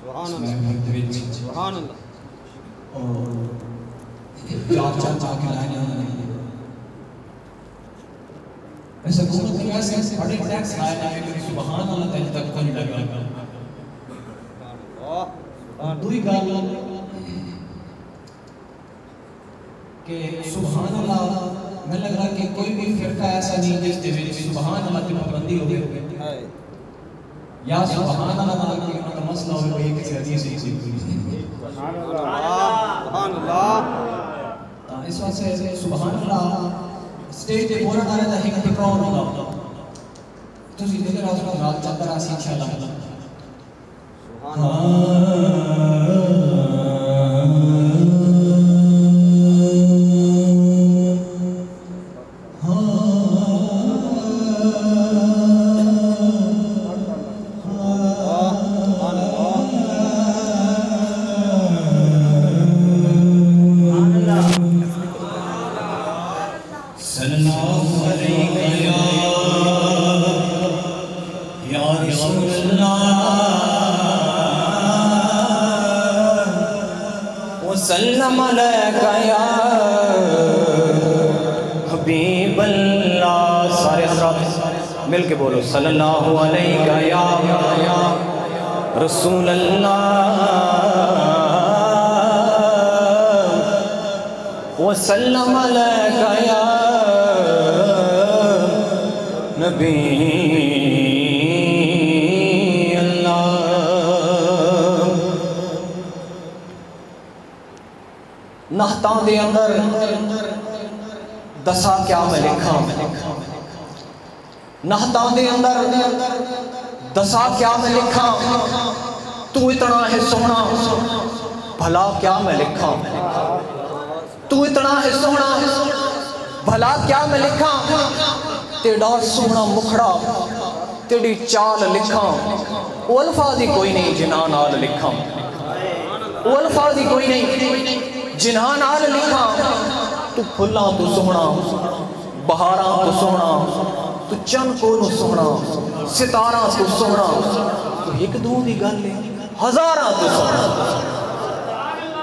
सुभान अल्लाह। और चाचा के लाने ऐसे हुकूमत ने वैसे बड़े टैक्स लाए कि सुभान अल्लाह तक तक नहीं लगा। दूसरी गल कि सुभान अल्लाह मैं लग रहा कि कोई भी फिरका ऐसा नहीं जिसके ਵਿੱਚ सुभान अल्लाह की पाबंदी हो गई या सुभान अल्लाह नाल की उनका मसला हो कोई किसी हदीस से सुभान अल्लाह। इस वास्ते सुभान अल्लाह स्टेज पे बोलने वाले का एक टिकाव होगा तो सीधे का रास्ता रात चलता रहा इंशाल्लाह। मिल के बोलो सल्लल्लाहु अलैका या रसूल अल्लाह व सल्लम अलैका या नबी अल्लाह। नहता दे अंदर दसा क्या मैं लिखा नहता दे अंदर दसा क्या मैं लिखा तू इतना है सोना भला क्या मैं लिखा तू इतना है सोना भला क्या मैं लिखा तेरा सोना मुखड़ा तेरी चाल लिखा वो अल्फाज ही कोई नहीं जिन्हां नाल लिखा वो अल्फाज ही कोई नहीं जिन्हां नाल लिखा तू फुल्लां तू सोना बहारां तू सोना तू चंद को सोना सितारा तू सोना तू एक दो की गल है हजारा तू सोना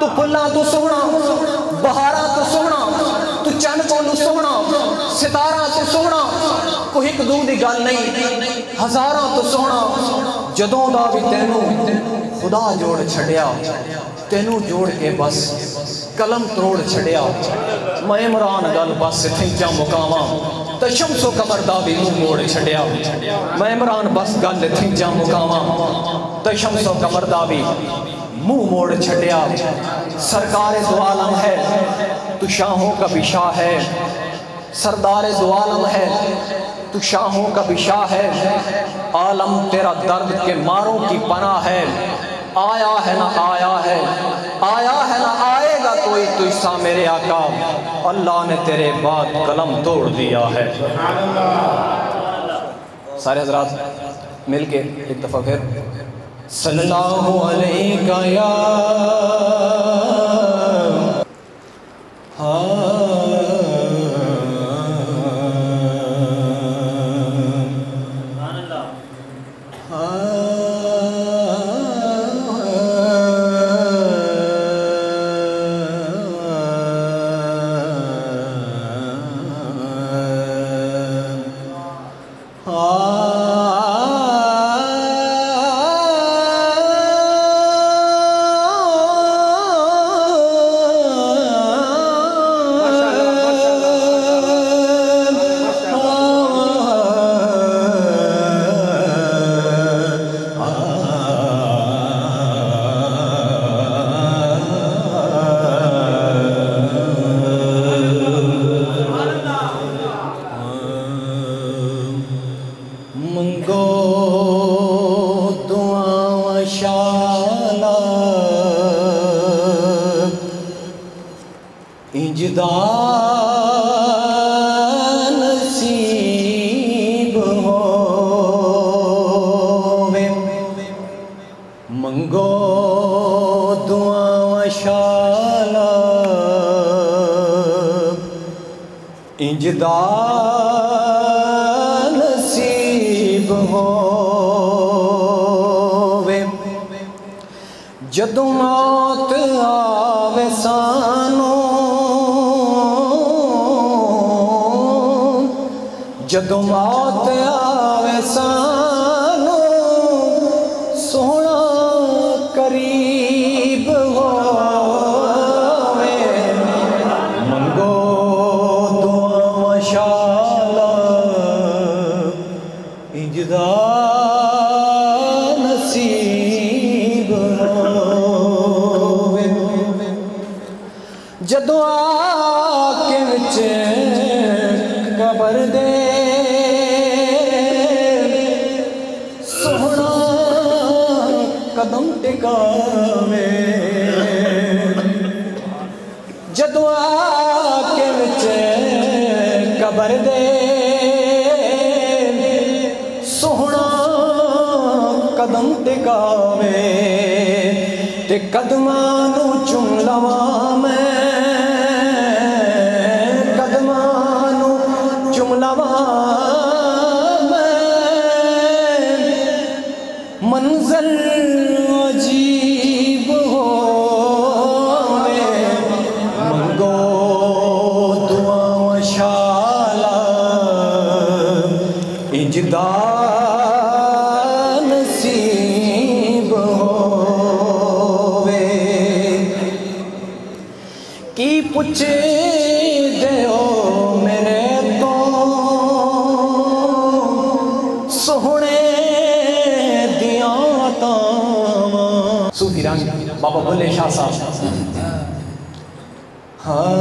तू फुल्ला तू सोना बहारा तू सोना तू चंद को सोना सितारा तू सोना कोई एक दो की गल नहीं हजारा तू सोना जदों दा भी तेनू खुदा जोड़ छड़िया तेनू जोड़ के बस कलम तोड़ छड़िया मैं इमरान गल बस इत्थे मुकावा तो शमसो कमर दा भी मुंह मोड़ छड़िया मैं इमरान बस गल इत्थे मुकावा तो शमसो कमर दा भी मुंह मोड़ छड़िया सरकार दो आलम है तू शाहों का भी शाह है सरदार दो आलम है तू शाहों का भी शाह है आलम तेरा दर्द के मारों की पनाह है आया है ना आया है ना आएगा कोई तो ईसा मेरे आका अल्लाह ने तेरे बाद कलम तोड़ दिया है। सारे हजरात मिल के एक दफा फिर सल्लल्लाहु अलैका या जदों मौत आवे सानू, जदों मौत आवे सानू, सोहना करीब होवे, मंगो दुआ शाला इंजदा नसीब होवे। जदों आके विच कबर दे सोहना कदम टिकावे, जदों आके विच कबर दे सोहना कदम टिकावे, ते कदमां नूं चुम लवां मैं, कदमां नूं चुम लवां मंजर अजीब होवे, मंगो दुआ शाला इंजदा नसीब होवे। की पुछे देओ मेरे तो सोहने सूफी रंग बाबा बुल्ले शाह साहब। हाँ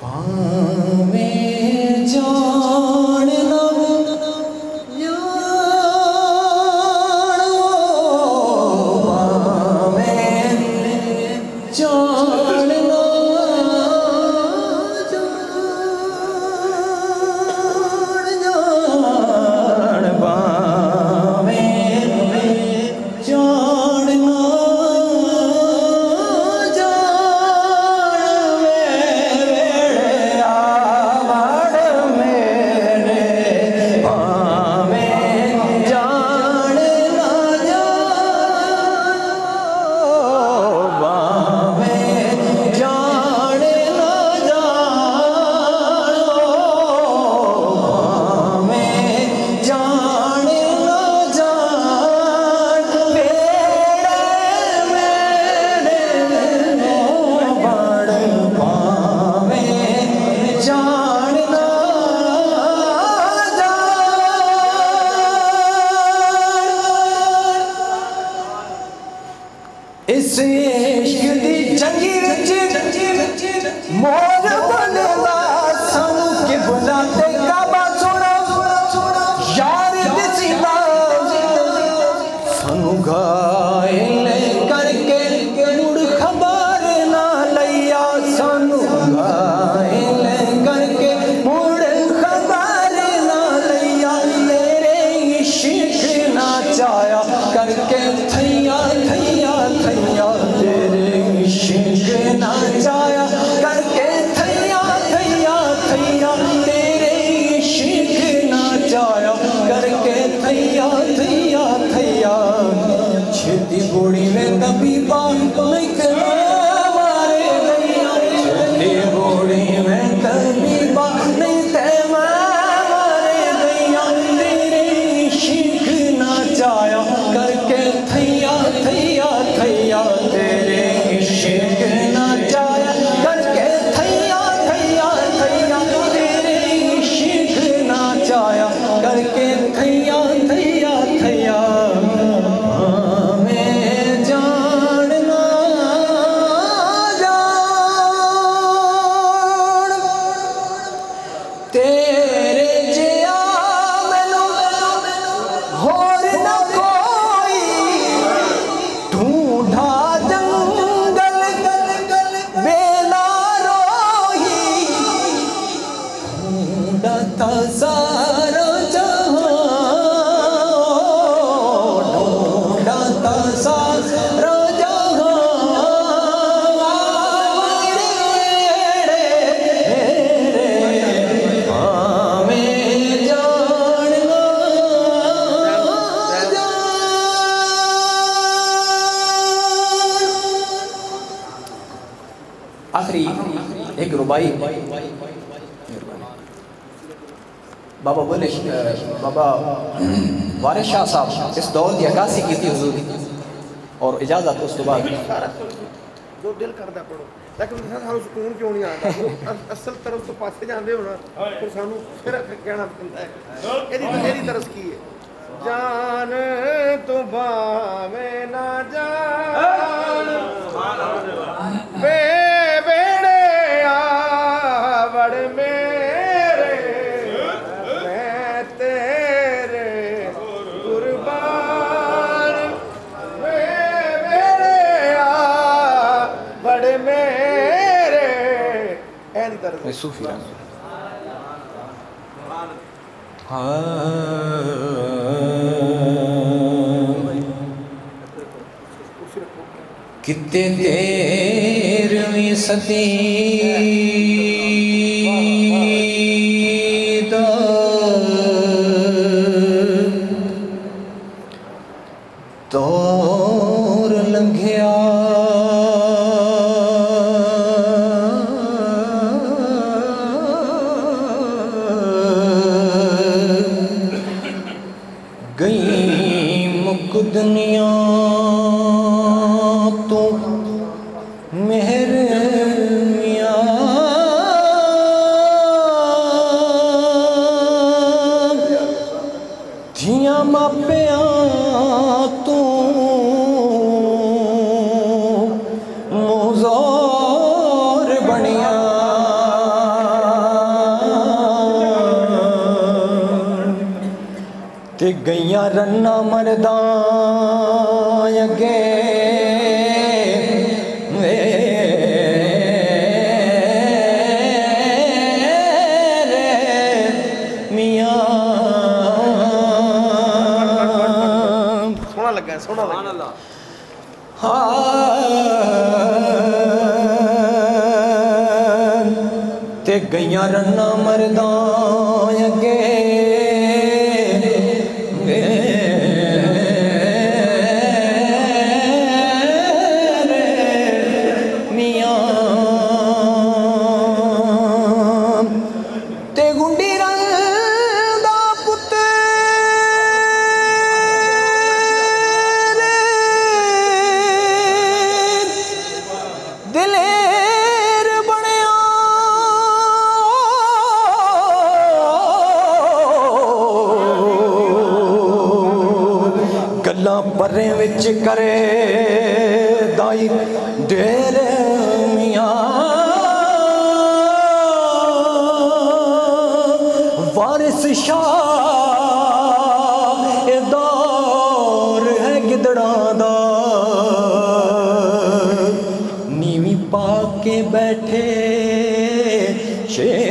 पावे जान ना पावे जान ना इस इश्क दी जंगी विच मोर बनदा सानू कि बुलाते काबा सोना यार दिसीदा सानू घायल करके मुड़ खबर ना लैया, सानू घायल करके मुड़ खबर ना लैया, तेरे इश्क ना चाया करके थैया थैया थैया, तेरे इश्क ना जाया करके थैया थैया थैया, तेरे इश्क ना जाया करके थैया थैया थैया। छेती बूढ़ी में तबीबा नहीं ते मारे गैया, छेती बूढ़ी में तबीबा नहीं ते मारे गैया, तेरे इश्क ना जाया एक रुबाई बाबा बोले बाबा वारिस शाह साहब इस दौर की अक्कासी की थी हुजूर और इजाजत उस बाद जो दिल करदा पढ़ो लेकिन सानू सुकून क्यों नहीं आता असल तरफ तो पासे जांदे हो ना फिर सानू फिर कहना पैंदा है एदी तरस की है जान तो भावे ना जान वे बेड़े आवड़ मेरे मैं तेरे कुर्बान वे बेड़े आवड़ मेरे एदी तरस सूफी कितने तेरवीं सदी दा दौर लंघिया गई मुक दुनिया तो मेहर मियां धियां मापिया तो मुज़ार बनिया ते गईयां रन्ना मरदा अगे सोना लगा ते गईयां रन्ना मरदा अगे परे विच करे दाई डेर मियां वारिस शाह ए दौर है गिदड़ा दा नीवी पा के बैठे शेर